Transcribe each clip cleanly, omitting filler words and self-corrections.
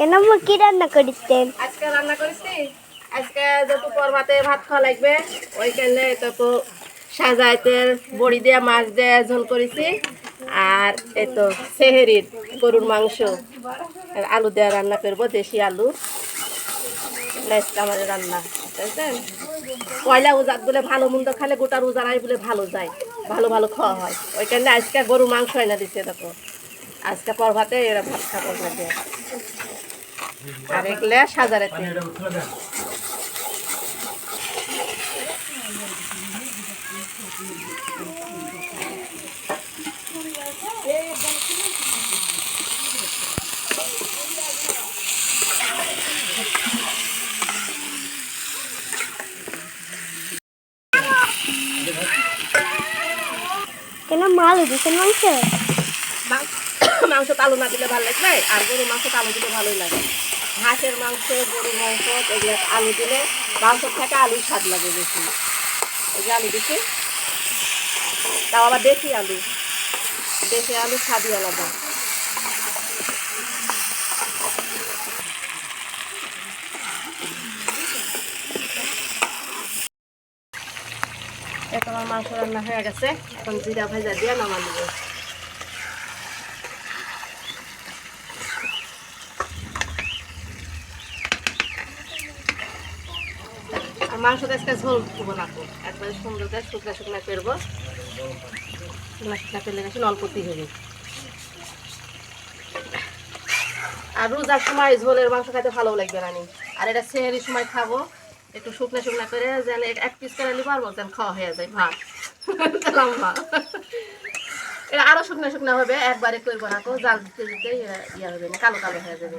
এনামু কি রান্না করিতেন? আজকে রান্না করেছি। আজকে যত পরমাতে ভাত খাওয়া লাগবে ওইখানে তত সাজাইতে বড়ি দিয়ে মাছ দিয়ে ঝোল করেছি। আর এই তো সেহেরির গরুর মাংস আর আলু দিয়ে রান্না করবো, দেশি আলু। আমাদের রান্না বুঝলেন। পয়লা উজাত বলে ভালো মন্দ খালে গোটা রোজারাই বলে ভালো যায়, ভালো ভালো খাওয়া হয়। ওইখানে আজকে গরুর মাংস এনে দিচ্ছে দেখো। আজকে পরভাতে এরা ভাত খাবো লাগে। আর এগুলা সাজারেতে কেন আলু দিতেন মাংস? মাংস আলু না দিলে ভালো লাগবে, আর গরুর মাংস আলু দিলে ভালোই লাগে। হাঁসের মাংস, গরুর মাংস এগুলো আলু দিলে মাংস থেকে আলুর স্বাদ লাগে বেশি। এই যে আলু দিচ্ছি, তাও আবার দেশি আলু, দেশি আলু স্বাদই আলাদা। এখন আমার মাংস রান্না হয়ে গেছে, এখন জিরা ভাজা দিয়ে নামা দেবো। আর মাংসটা আজকে ঝোল দেবো না, একবারে সুন্দর করে শুকনা শুকনা করবো। শুকনা শুকনা করলে গেছে অল্প হবে। আর রোজার সময় ঝোলের মাংস খাইতে ভালো লাগবে রানি। আর এটা সেহেরির সময় খাবো, একটু শুকনা শুকনা করে যেন এক পিস করে নিবো, আর যেন খাওয়া হয়ে যায় ভাত লম্বা। এটা আরো শুকনা শুকনা হবে, একবারে করবো না তো, জাল দিতে দিতে ইয়ে হবে না, কালো কালো হয়ে যাবে।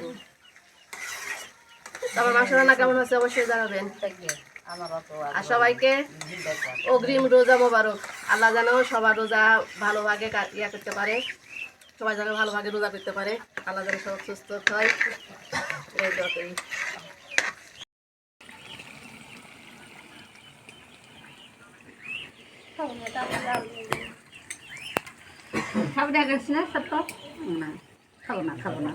তোমার মাংস রান্না কেমন হচ্ছে অবশ্যই জানাবেন। আর সবাইকে অগ্রিম রোজা মোবারক। আল্লাহ যেন সবার রোজা ভালোভাবে ইয়া করতে পারে, সবাই যেন ভালোভাবে রোজা করতে পারে, আল্লাহ যেন সব সুস্থ হয়। সব দেখা গেছে না, সব তো না, খাবো না।